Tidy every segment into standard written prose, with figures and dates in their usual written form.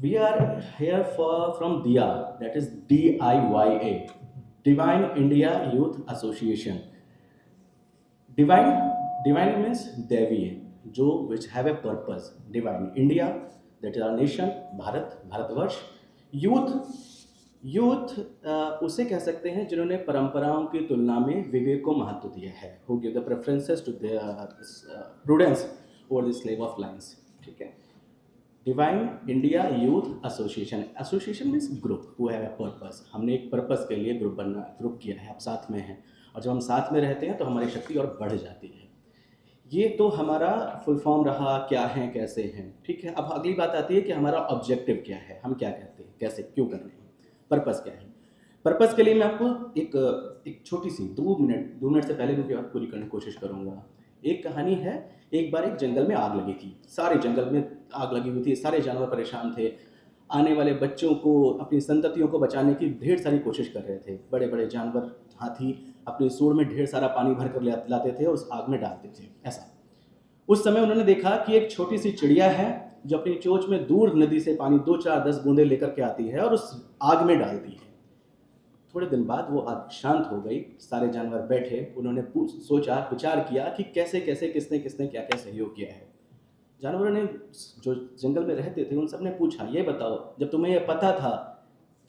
We are here from DIA, that is DIYA, Divine India Youth Association. Divine, divine means Devi, जो which have a purpose. Divine India, that is our nation, Bharat, Bharatvarsh. Youth, youth उसे कह सकते हैं जिन्होंने परंपराओं की तुलना में विवेक को महत्व दिया है, who give the preferences to the prudence over the slave of lines. ठीक है. Divine India youth association, association means group who have a purpose. हमने एक पर्पस के लिए ग्रुप किया है, आप साथ में हैं, और जब हम साथ में रहते हैं तो हमारी शक्ति और बढ़ जाती है. ये तो हमारा फुल फॉर्म रहा, क्या है कैसे हैं. ठीक है, अब अगली बात आती है कि हमारा ऑब्जेक्टिव क्या है, हम क्या कहते हैं, कैसे क्यों कर रहे हैं, पर्पस क्या है. पर्पस के लिए मैं आपको एक छोटी सी 2 मिनट से पहले मैं बात पूरी करने की कोशिश करूँगा. एक कहानी है, एक बार एक जंगल में आग लगी थी, सारे जंगल में आग लगी हुई थी, सारे जानवर परेशान थे, आने वाले बच्चों को, अपनी संततियों को बचाने की ढेर सारी कोशिश कर रहे थे. बड़े बड़े जानवर, हाथी अपनी सूंड में ढेर सारा पानी भर कर लाते थे और उस आग में डालते थे. ऐसा उस समय उन्होंने देखा कि एक छोटी सी चिड़िया है जो अपनी चोंच में दूर नदी से पानी 2 4 10 बूंदे लेकर के आती है और उस आग में डालती है. थोड़े दिन बाद वो आग शांत हो गई, सारे जानवर बैठे, उन्होंने सोचा, विचार किया कि कैसे कैसे किसने किसने क्या क्या सहयोग किया है. जानवरों ने, जो जंगल में रहते थे, उन सब ने पूछा, ये बताओ, जब तुम्हें ये पता था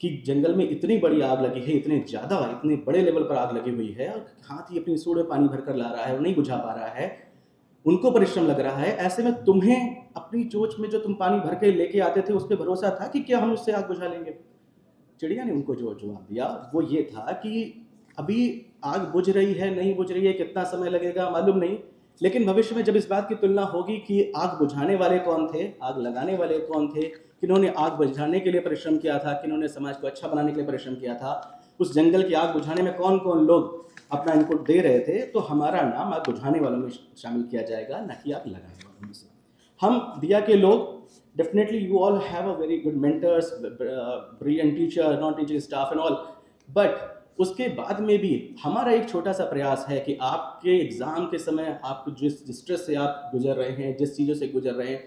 कि जंगल में इतनी बड़ी आग लगी है, इतने बड़े लेवल पर आग लगी हुई है, और हाथी अपनी सूंड में पानी भर कर ला रहा है और नहीं बुझा पा रहा है, उनको परिश्रम लग रहा है, ऐसे में तुम्हें अपनी चोंच में जो तुम पानी भर के लेके आते थे उस पर भरोसा था कि क्या हम उससे आग बुझा लेंगे. चिड़िया ने उनको जो जवाब दिया वो ये था कि अभी आग बुझ रही है, नहीं बुझ रही है, कितना समय लगेगा मालूम नहीं, लेकिन भविष्य में जब इस बात की तुलना होगी कि आग बुझाने वाले कौन थे, आग लगाने वाले कौन थे, किन्होंने आग बुझाने के लिए परिश्रम किया था, किन्होंने समाज को अच्छा बनाने के लिए परिश्रम किया था, उस जंगल की आग बुझाने में कौन कौन लोग अपना इनपुट दे रहे थे, तो हमारा नाम आग बुझाने वालों में शामिल किया जाएगा, न कि आग लगाने वालों में से. हम दिया के लोग, definitely you all have a very good mentors, brilliant teacher, non-teaching staff and all, but उसके बाद में भी हमारा एक छोटा सा प्रयास है कि आपके एग्ज़ाम के समय आप जिस स्ट्रेस से आप गुजर रहे हैं, जिस चीज़ों से गुजर रहे हैं,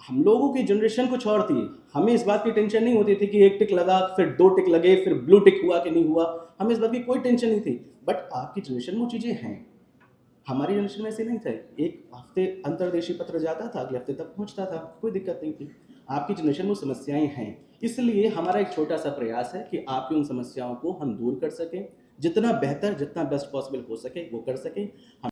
हम लोगों की जनरेशन कुछ और थी. हमें इस बात की टेंशन नहीं होती थी कि एक टिक लगा, फिर 2 टिक लगे, फिर ब्लू टिक हुआ कि नहीं हुआ, हमें इस बात की कोई टेंशन नहीं थी. बट आपकी जनरेशन में वो चीज़ें हैं, हमारी जनरेशन में ऐसे नहीं थे. एक हफ्ते अंतर्देशीय पत्र जाता था, अगले हफ्ते तक पहुंचता था, कोई दिक्कत नहीं थी. आपकी जनरेशन में समस्याएं हैं, इसलिए हमारा एक छोटा सा प्रयास है कि आपकी उन समस्याओं को हम दूर कर सकें, जितना बेहतर, जितना बेस्ट पॉसिबल हो सके वो कर सकें. हम